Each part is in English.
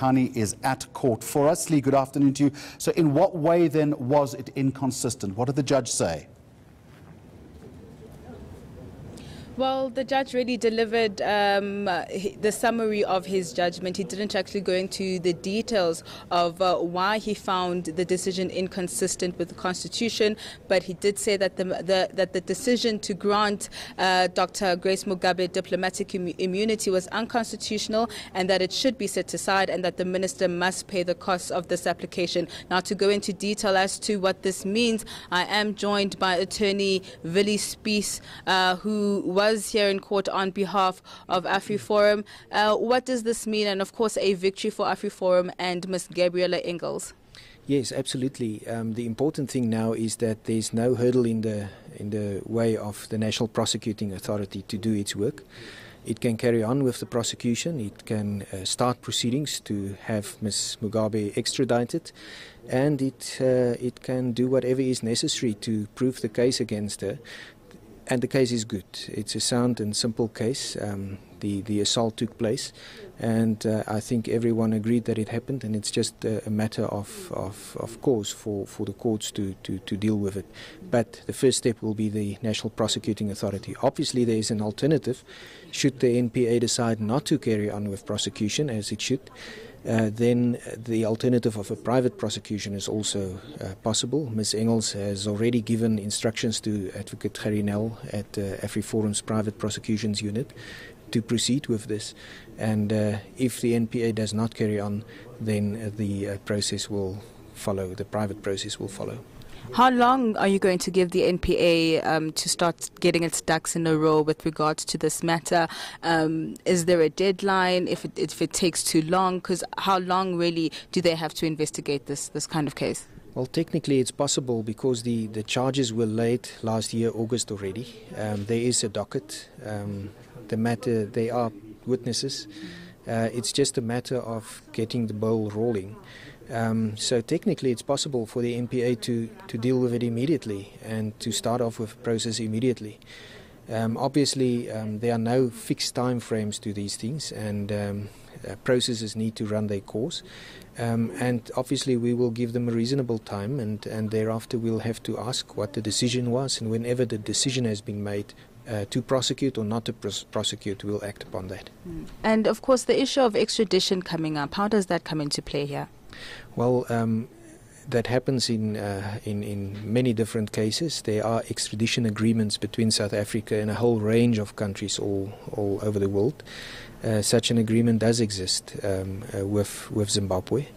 Masikane is at court for us. Lee, good afternoon to you. So in what way then was it inconsistent? What did the judge say? Well, the judge really delivered the summary of his judgment. He didn't actually go into the details of why he found the decision inconsistent with the Constitution, but he did say that the decision to grant Dr. Grace Mugabe diplomatic immunity was unconstitutional and that it should be set aside and that the minister must pay the costs of this application. Now, to go into detail as to what this means, I am joined by attorney Willie Spies, who was here in court on behalf of AfriForum. What does this mean? And of course, a victory for AfriForum and Ms. Gabriella Engels. Yes, absolutely. The important thing now is that there's no hurdle in the way of the National Prosecuting Authority to do its work. It can carry on with the prosecution. It can start proceedings to have Ms. Mugabe extradited, and it can do whatever is necessary to prove the case against her. And the case is good. It's a sound and simple case. The assault took place, and I think everyone agreed that it happened, and it's just a matter of course for the courts to deal with it. But the first step will be the National Prosecuting Authority. Obviously, there is an alternative. Should the NPA decide not to carry on with prosecution, as it should, then the alternative of a private prosecution is also possible. Ms. Engels has already given instructions to Advocate Garinel at AfriForum's private prosecutions unit to proceed with this. And if the NPA does not carry on, then the process will follow, the private process will follow. How long are you going to give the NPA to start getting its ducks in a row with regards to this matter? Is there a deadline if it takes too long? Because how long really do they have to investigate this kind of case? Well, technically it's possible because the charges were laid last year, August already. There is a docket. The matter, there are witnesses. It's just a matter of getting the ball rolling. So technically it's possible for the NPA to deal with it immediately and to start off with the process immediately. Obviously there are no fixed time frames to these things, and processes need to run their course. And obviously we will give them a reasonable time, and thereafter we'll have to ask what the decision was, and whenever the decision has been made to prosecute or not to prosecute, we'll act upon that. And of course the issue of extradition coming up, how does that come into play here? Well, that happens in many different cases. There are extradition agreements between South Africa and a whole range of countries all over the world. Such an agreement does exist with Zimbabwe,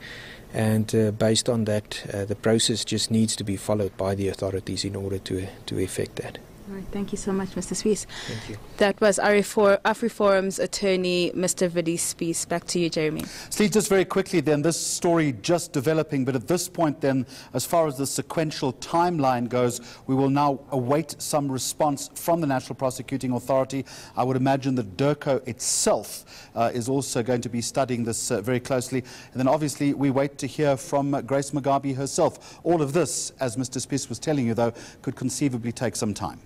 and based on that, the process just needs to be followed by the authorities in order to effect that. All right, thank you so much, Mr. Spies. Thank you. That was AfriForum's attorney, Mr. Willie Spies. Back to you, Jeremy. Steve, just very quickly then, this story just developing, but at this point then, as far as the sequential timeline goes, we will now await some response from the National Prosecuting Authority. I would imagine that Dirco itself is also going to be studying this very closely. And then obviously we wait to hear from Grace Mugabe herself. All of this, as Mr. Spies was telling you though, could conceivably take some time.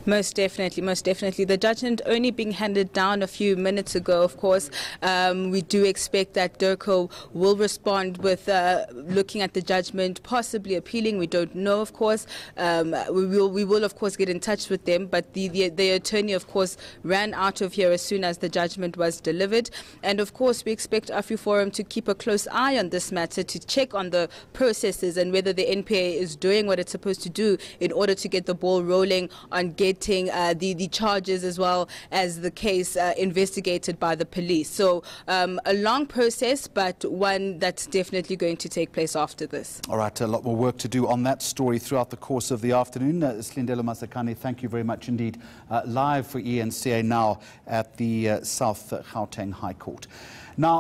Most definitely, most definitely. The judgment only being handed down a few minutes ago, of course. We do expect that Dirco will respond with looking at the judgment, possibly appealing. We don't know, of course. We will, of course, get in touch with them. But the attorney, of course, ran out of here as soon as the judgment was delivered. And, of course, we expect AfriForum to keep a close eye on this matter, to check on the processes and whether the NPA is doing what it's supposed to do in order to get the ball rolling on getting the charges as well as the case investigated by the police. So a long process, but one that's definitely going to take place after this. All right, a lot more work to do on that story throughout the course of the afternoon. Silindelo Masikane, thank you very much indeed. Live for ENCA now at the South Gauteng High Court.